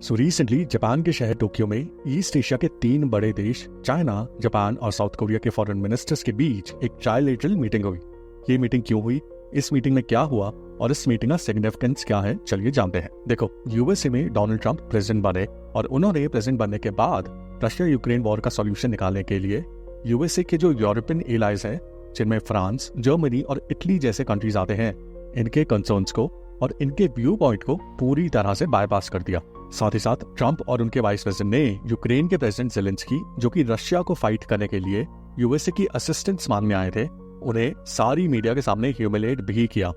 So recently Japan के शहर Tokyo में ईस्ट एशिया के 3 बड़े देश चाइना, जापान और साउथ कोरिया के फॉरेन मिनिस्टर्स के बीच एक ट्रायलेटरल मीटिंग हुई। ये मीटिंग क्यों हुई, इस मीटिंग में क्या हुआ और इस मीटिंग का सिग्निफिकेंस क्या है, चलिए जानते हैं। देखो, यूएसए में डोनाल्ड ट्रंप प्रेसिडेंट बने और उन्होंने प्रेसिडेंट बनने के बाद रशिया यूक्रेन वॉर का सॉल्यूशन निकालने के लिए यूएसए के जो यूरोपियन एलाइज हैं, जिनमें फ्रांस, जर्मनी और इटली जैसे कंट्रीज आते हैं, इनके कंसर्न्स को और इनके व्यू पॉइंट को पूरी तरह से बायपास कर दिया। साथ ही साथ ट्रंप और उनके वाइस प्रेसिडेंट ने यूक्रेन के प्रेसिडेंट ज़ेलेंस्की, जो कि रशिया को फाइट करने के लिए यूएसए की असिस्टेंस मांगने आए थे, उन्हें सारी मीडिया के सामने ह्यूमिलेट भी किया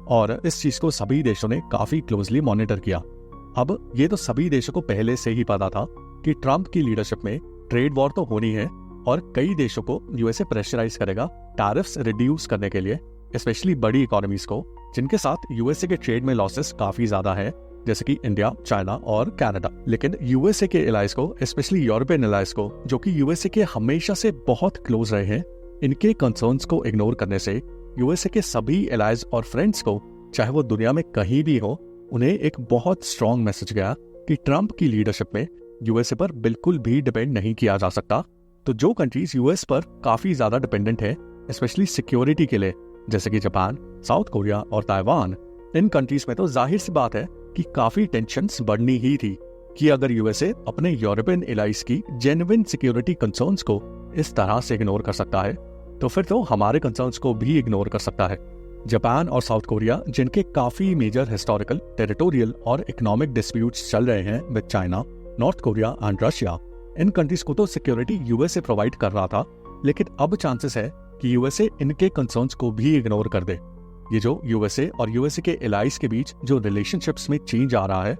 और इस चीज को सभी देशों ने काफी क्लोजली मॉनिटर किया। अब ये तो सभी देशों को पहले से ही पता था कि ट्रंप की लीडरशिप में ट्रेड वॉर तो होनी है और कई देशों को यूएसए प्रेशराइज करेगा टैरिफ्स रिड्यूस करने के लिए, स्पेशली बड़ी इकोनॉमीज को जिनके साथ यूएसए के ट्रेड में लॉसेस काफी ज्यादा है, जैसे कि इंडिया, चाइना और कनाडा। लेकिन यूएसए के एलाइज को, स्पेशली यूरोपियन एलाइज को, जो कि यूएसए के हमेशा से बहुत क्लोज रहे हैं, इनके कंसर्न्स को इग्नोर करने से यूएसए के सभी एलाइज और फ्रेंड्स को, चाहे वो दुनिया में कहीं भी हो, उन्हें एक बहुत स्ट्रॉन्ग मैसेज गया कि ट्रंप की लीडरशिप में यूएसए पर बिल्कुल भी डिपेंड नहीं किया जा सकता। तो जो कंट्रीज यूएस पर काफी ज्यादा डिपेंडेंट है, स्पेशली सिक्योरिटी के लिए, जैसे कि जापान, साउथ कोरिया और ताइवान, इन कंट्रीज में तो जाहिर सी बात है कि काफी टेंशन्स बढ़नी ही थी कि अगर यूएसए अपने यूरोपियन एलाइज की जेन्युइन सिक्योरिटी कंसर्न्स को इस तरह से इग्नोर कर सकता है, तो फिर तो हमारे कंसर्न्स को भी इग्नोर कर सकता है। जापान और साउथ कोरिया, जिनके काफी मेजर हिस्टोरिकल, टेरिटोरियल और इकोनॉमिक डिस्प्यूट्स चल रहे हैं with China, north Korea and Russia, in countries को तो सिक्योरिटी यूएसए प्रोवाइड कर रहा था, लेकिन अब चांसेस है कि यूएसए इनके कंसर्न्स को भी इग्नोर कर दे। ये जो यूएसए और यूएसए के एलाइज के बीच जो रिलेशनशिप्स में चेंज आ रहा है,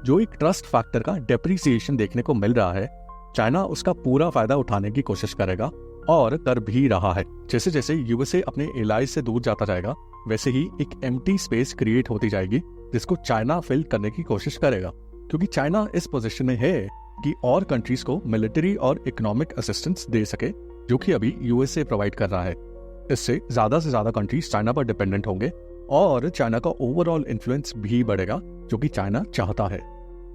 जो एक ट्रस्ट फैक्टर का डेप्रिसिएशन देखने को मिल रहा है, चाइना उसका पूरा फायदा उठाने की कोशिश करेगा और कर भी रहा है। जैसे जैसे यूएसए अपने एलाइज से दूर जाता जाएगा, वैसे ही एक एम्प्टी स्पेस क्रिएट होती जाएगी जिसको चाइना फिल करने की कोशिश करेगा, क्योंकि चाइना इस पोजीशन में है कि और कंट्रीज को मिलिट्री और इकोनॉमिक असिस्टेंस दे सके, जो कि अभी यूएसए प्रोवाइड कर रहा है। इससे ज्यादा से ज्यादा कंट्रीज चाइना पर डिपेंडेंट होंगे और चाइना का ओवरऑल इन्फ्लुएंस भी बढ़ेगा, जो कि चाइना चाहता है।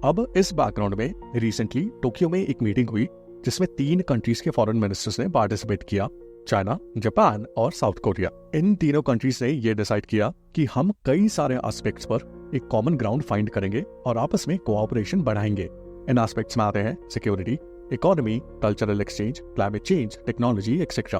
अब इस बैकग्राउंड में रिसेंटली टोक्यो में एक मीटिंग हुई जिसमें 3 कंट्रीज के फॉरेन मिनिस्टर्स ने पार्टिसिपेट किया, चाइना, जापान और साउथ कोरिया। इन तीनों कंट्रीज ने यह डिसाइड किया कि हम कई सारे एस्पेक्ट्स पर एक कॉमन ग्राउंड फाइंड करेंगे और आपस में कोऑपरेशन बढ़ाएंगे। इन एस्पेक्ट्स में आते हैं security, economy, cultural exchange, climate change, technology etcetera.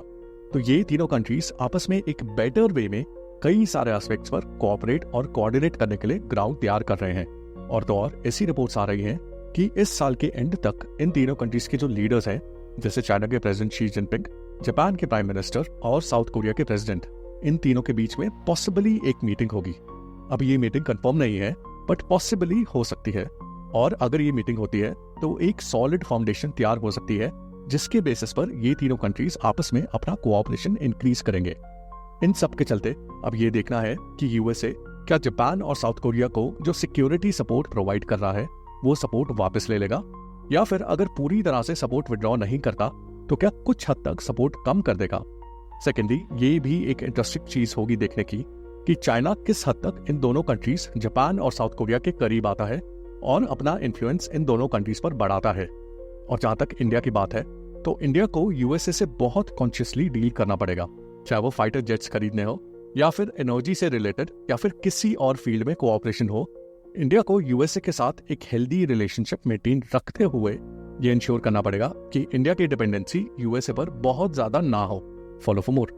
तो ये तीनों कंट्रीज आपस में एक बेटर वे में कई सारे एस्पेक्ट्स पर कोऑपरेट और कोऑर्डिनेट करने के लिए ग्राउंड तैयार कर रहे हैं। और तो और ऐसी रिपोर्ट्स आ रही हैं कि इस साल के एंड तक इन तीनों कंट्रीज के जो लीडर्स हैं, जैसे चाइना के प्रेसिडेंट शी जिनपिंग, जापान के प्राइम मिनिस्टर और साउथ कोरिया के प्रेसिडेंट, इन तीनों के बीच में पॉसिबली एक मीटिंग होगी। अब ये मीटिंग कंफर्म नहीं है, बट पॉसिबली हो सकती है। और अगर ये मीटिंग होती है तो एक सॉलिड फाउंडेशन तैयार हो सकती है, जिसके बेसिस पर ये तीनों कंट्रीज आपस में अपना कोऑपरेशन इंक्रीज करेंगे। इन सब के चलते अब ये देखना है कि यूएसए क्या जापान और साउथ कोरिया को जो सिक्योरिटी सपोर्ट प्रोवाइड कर रहा है वो सपोर्ट वापस ले लेगा, या फिर अगर पूरी तरह से सपोर्ट विड्रॉ नहीं करता तो क्या कुछ हद तक सपोर्ट कम कर देगा। सेकेंडली, ये भी एक इंटरेस्टिंग चीज होगी देखने की कि चाइना किस हद तक इन दोनों कंट्रीज, जापान और साउथ कोरिया के करीब आता है और अपना इन्फ्लुएंस इन दोनों कंट्रीज पर बढ़ाता है। और जहां तक इंडिया की बात है, तो इंडिया को यूएसए से बहुत कॉन्शियसली डील करना पड़ेगा, चाहे वो फाइटर जेट्स खरीदने हो या फिर एनर्जी से रिलेटेड या फिर किसी और फील्ड में कोऑपरेशन हो। इंडिया को यूएसए के साथ एक हेल्दी रिलेशनशिप मेंटेन रखते हुए ये इंश्योर करना पड़ेगा कि इंडिया की डिपेंडेंसी यूएसए पर बहुत ज्यादा ना हो। Follow for more.